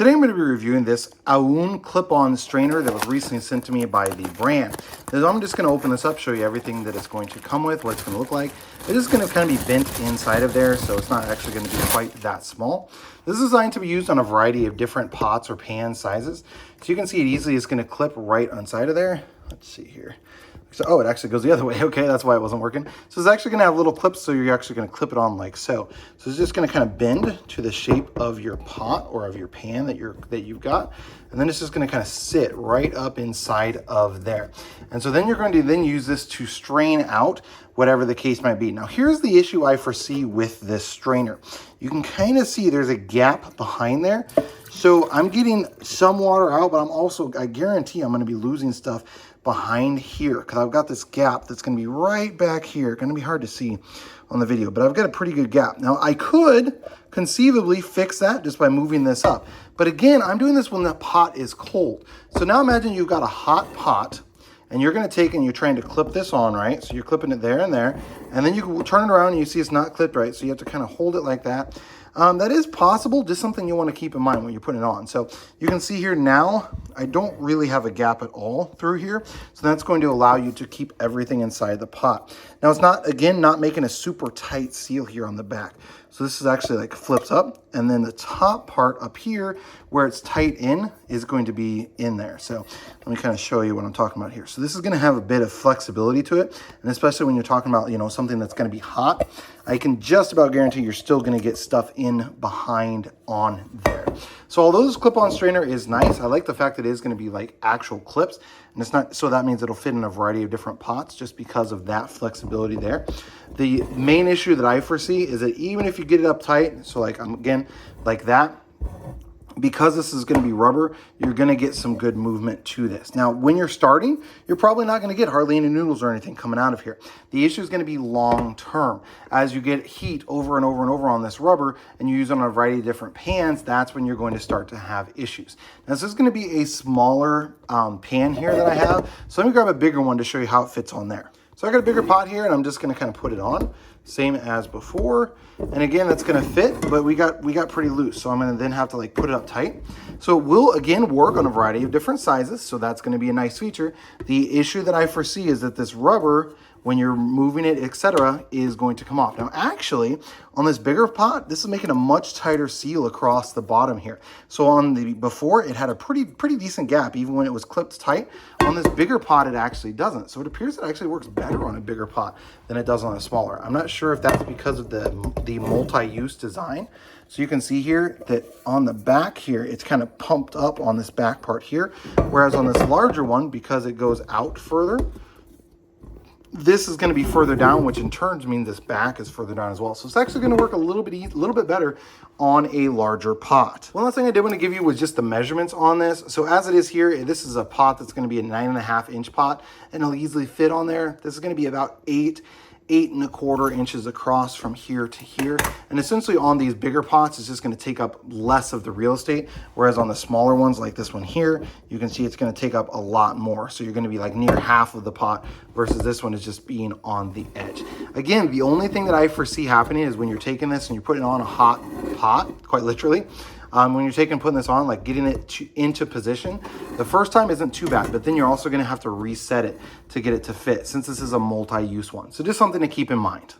Today I'm going to be reviewing this Auoon clip-on strainer that was recently sent to me by the brand. So I'm just going to open this up, show you everything that it's going to come with, what it's going to look like. It is going to kind of be bent inside of there, so it's not actually going to be quite that small. This is designed to be used on a variety of different pots or pan sizes. So you can see it easily is going to clip right inside of there. Let's see here. So, oh, it actually goes the other way. Okay, that's why it wasn't working. So it's actually gonna have little clips, so you're actually gonna clip it on like so. So it's just gonna kind of bend to the shape of your pot or of your pan that you've got. And then it's just gonna kind of sit right up inside of there. And so then you're going to then use this to strain out whatever the case might be. Now, here's the issue I foresee with this strainer. You can kind of see there's a gap behind there. So I'm getting some water out, but I guarantee I'm gonna be losing stuff behind here because I've got this gap that's going to be right back here. Going to be hard to see on the video, but I've got a pretty good gap. Now I could conceivably fix that just by moving this up, but again, I'm doing this when the pot is cold. So now imagine you've got a hot pot and you're going to take and you're trying to clip this on, right? So you're clipping it there, and then you can turn it around and you see it's not clipped right, so you have to kind of hold it like that. That is possible, just something you want to keep in mind when you're putting it on. So you can see here now, I don't really have a gap at all through here. So that's going to allow you to keep everything inside the pot. Now it's not, again, not making a super tight seal here on the back. So this is actually like flips up, and then the top part up here where it's tight in is going to be in there. So let me kind of show you what I'm talking about here. So this is going to have a bit of flexibility to it. And especially when you're talking about, something that's going to be hot, I can just about guarantee you're still going to get stuff in behind on there. So although this clip-on strainer is nice, I like the fact that it is going to be like actual clips, and it's not, so that means it'll fit in a variety of different pots just because of that flexibility there. The main issue that I foresee is that even if you get it up tight, so like again, like that, because this is going to be rubber, you're going to get some good movement to this. Now, when you're starting, you're probably not going to get hardly any noodles or anything coming out of here. The issue is going to be long term. As you get heat over and over and over on this rubber and you use it on a variety of different pans, that's when you're going to start to have issues. Now, this is going to be a smaller pan here that I have. So let me grab a bigger one to show you how it fits on there. So I got a bigger pot here, and I'm just going to kind of put it on, same as before. And again, that's going to fit, but we got pretty loose. So I'm going to then have to like put it up tight. So it will again work on a variety of different sizes. So that's going to be a nice feature. The issue that I foresee is that this rubber, when you're moving it, etc., is going to come off. Now, actually, on this bigger pot, this is making a much tighter seal across the bottom here. So on the before, it had a pretty decent gap, even when it was clipped tight. On this bigger pot, it actually doesn't. So it appears it actually works better on a bigger pot than it does on a smaller. I'm not sure if that's because of the multi-use design. So you can see here that on the back here, it's kind of pumped up on this back part here, whereas on this larger one, because it goes out further, this is going to be further down, which in turn means this back is further down as well. So it's actually going to work a little bit better on a larger pot. One last thing I did want to give you was just the measurements on this. So as it is here, this is a pot that's going to be a 9.5 inch pot, and it'll easily fit on there. This is going to be about 8 1/4 inches across from here to here. And essentially on these bigger pots, it's just going to take up less of the real estate. Whereas on the smaller ones like this one here, you can see it's going to take up a lot more. So you're going to be like near half of the pot versus this one is just being on the edge. Again, the only thing that I foresee happening is when you're taking this and you're putting it on a hot pot, quite literally, when you're putting this on, like getting it into position, the first time isn't too bad, but then you're also going to have to reset it to get it to fit since this is a multi-use one. So just something to keep in mind.